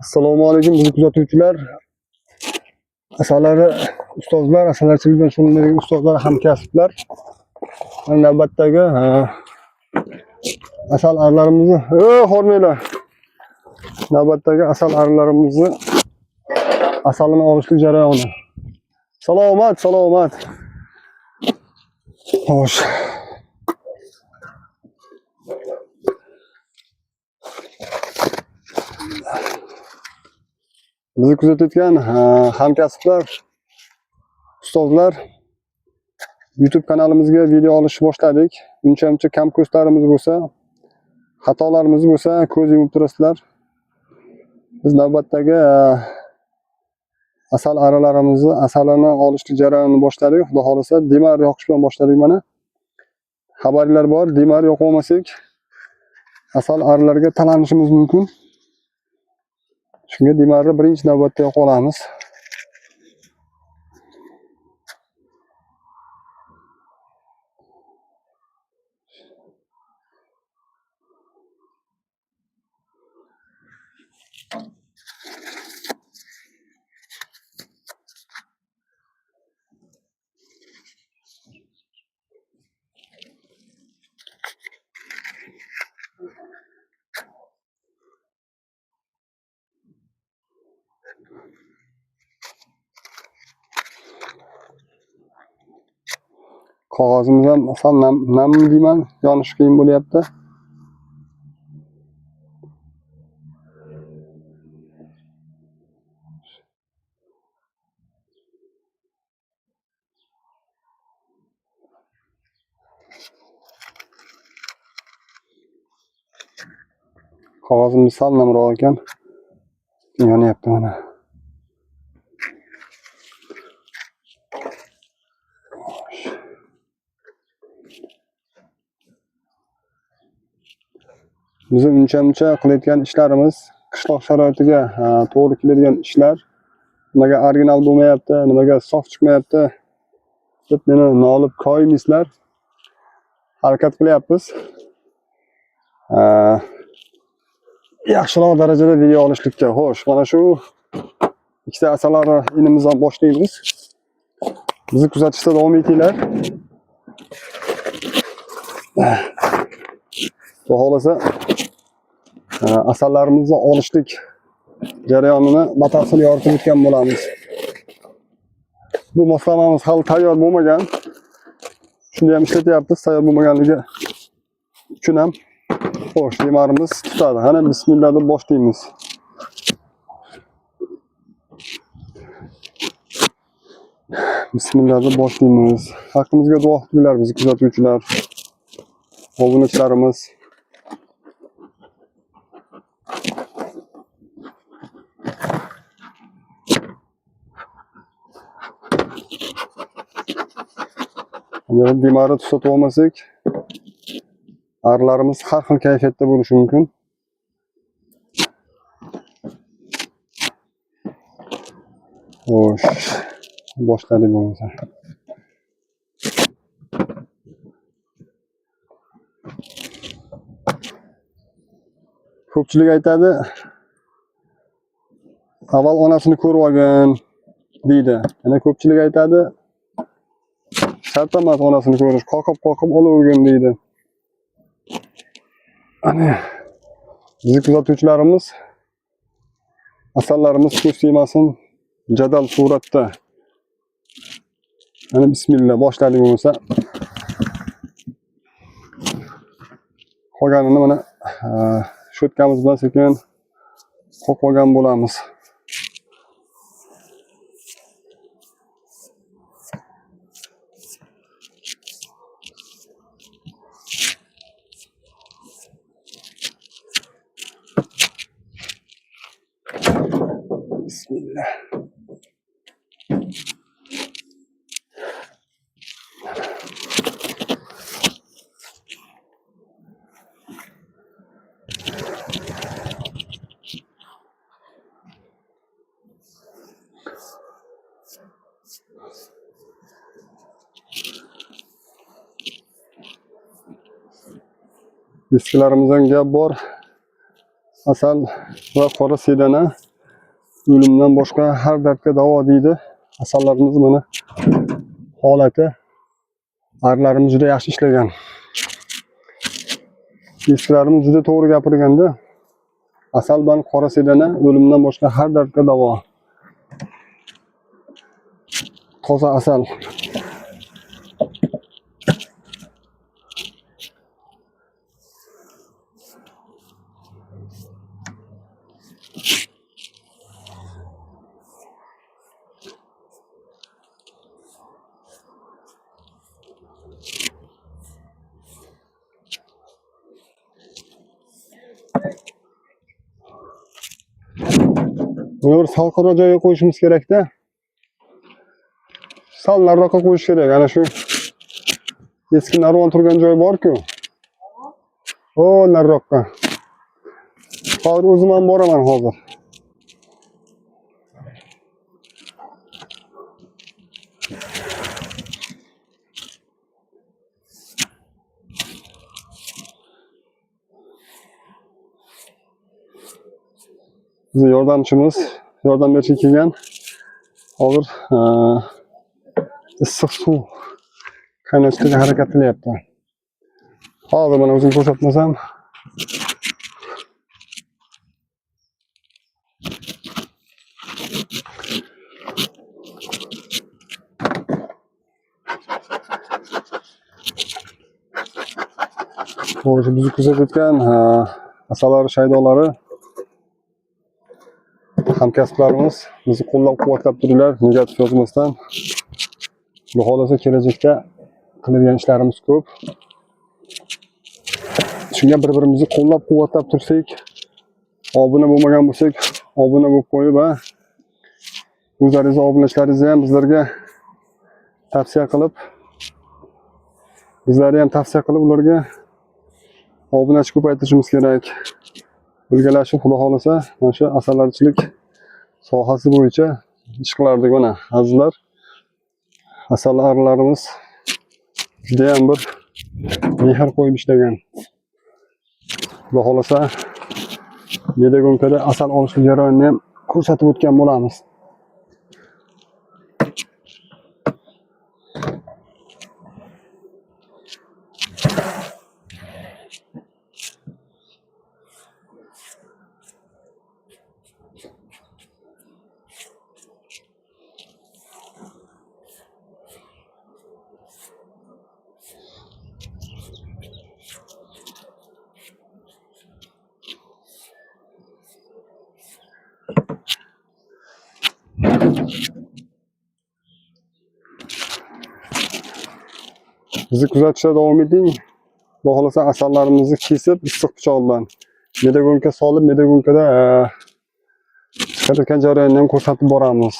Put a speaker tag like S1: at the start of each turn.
S1: Assalomu alaykum bizni kuzatuvchilar, asalari ustozlar, asalarichilikdan shug'ullanadigan ustozlar, hamkasblar. Navbatdagi asal arılarimizni hormanglar. Navbatdagi asal arılarimizni asalini olishlik jarayoni. Salomat. Xo'sh. Bizni kuzatayotgan hamkasblar, ustozlar, YouTube kanalimizga video olishni boshladik. Uncha kam ko'zlarimiz bo'lsa, xatolarimiz bo'lsa, ko'z yumib turasizlar. Biz navbatdagi asal aralarimizni asalini olishlik jarayonini boshladik. Xudo xolasa dimar yoqish bilan boshladik mana. Xabarlar bor, dimar yoqib olmasak asal aralarga talanishimiz mumkin. Shunga dimarni birinchi navbatda yoqib olamiz. Qog'ozimiz ham sal nam deyman, yonish qiyin bo'lyapti. Qog'ozimiz sal namroq ekan. Yonyapti mana. Bizim uncha qilayotgan ishlarimiz qishloq sharoitiga to'g'ri keladigan ishlar. Nimaga original bo'lmayapti, nimaga sof chiqmayapti deb meni nolib qo'ymaysizlar. Harakat qilyapmiz. Yaxshiroq darajada video olishlikka. Xo'sh, mana shu ikkita asalari inimizdan boshlaymiz. Bizni kuzatishda davom etinglar. Xudo xolasa asallarimizni olishlik jarayonini batafsil yoritib o'tgan bo'lamiz. Bu moslamamiz hali tayyor bo'lmagan. Shunda ham ishlatyapmiz, tayyor bo'lmaganligi uchun ham. Xo'sh, dimarimiz tutadi. Ana bismillah deb boshlaymiz. Bismillah deb boshlaymiz. Haqqimizga duo qilinglar bizni kuzatuvchilar, obunachilarimiz. Agar dimarni tutatib olmasak, arılarimiz har xil kayfiyatda bo'lishi mumkin. Xo'sh, boshladik bo'lmasa. Ko'pchilik aytadi, avval onasini ko'rib olgan deydi. Yana ko'pchilik aytadi, shart emas onasini ko'rish, qoqib olavergan deydi. Ana bizni kuzatuvchilarimiz asallarimiz ko'z tegmasin, jadal suratda. Ana bismillah boshladik bo'lmasa. Qolganini mana sho'tkamiz bilan sekin qo'yib olgan bo'lamiz. Bismillah. Eskilarimizdan gap bor. Asal va qora sedana O'limdan boshqa har dardga davo deydi. Asallarimiz mana holati. Arlarimiz juda yaxshi ishlagan. Eskilarimiz juda to'g'ri gapirganda, asal bilan qora sedana o'limdan boshqa har dardga davo. Toza asal. Buni bir salqinroq joyga qo'yishimiz kerak-da. Sal nariroqqa qo'yish kerak. Ana shu eski narvon turgan joy bor-ku. O, nariroqqa. Hozir o'zim ham boraman hozir. Bizni yordamchimiz yordam berishga kelgan. Hozir issiq suv qaynatishga harakat qilyapti. Hozir mana o'zim ko'rsatmasam. Hozir bizni kuzatayotgan asalari, shaydolari, hamkasblarimiz bizni qo'llab-quvvatlab turinglar, negativ yozmasdan. Xudo xolasa kelajakda qiladigan ishlarimiz ko'p. Shunga bir-birimizni qo'llab-quvvatlab tursak, obuna bo'lmagan bo'lsak, obuna bo'lib qo'yib, o'zlaringiz obunachilaringizni ham bizlarga tavsiya qilib, bizlarni ham tavsiya qilib ularga obunachi ko'paytirishimiz kerak. Birgalashib, xudo xolasa, mana shu asalarichilik sohasi bo'yicha ish qilardik. Mana azizlar, asallarimiz juda ham bir mehr qo'yib ishlagan. Xudo xolasa, Medagonkada asal olish jarayonini ham ko'rsatib o'tgan bo'lamiz. Bizni kuzatishda davom eting. Xudo xolasa asallarimizni kesib, issiq pichoq bilan medagonka solib, medagonkada chiqarayotgan jarayonni ham ko'rsatib boramiz.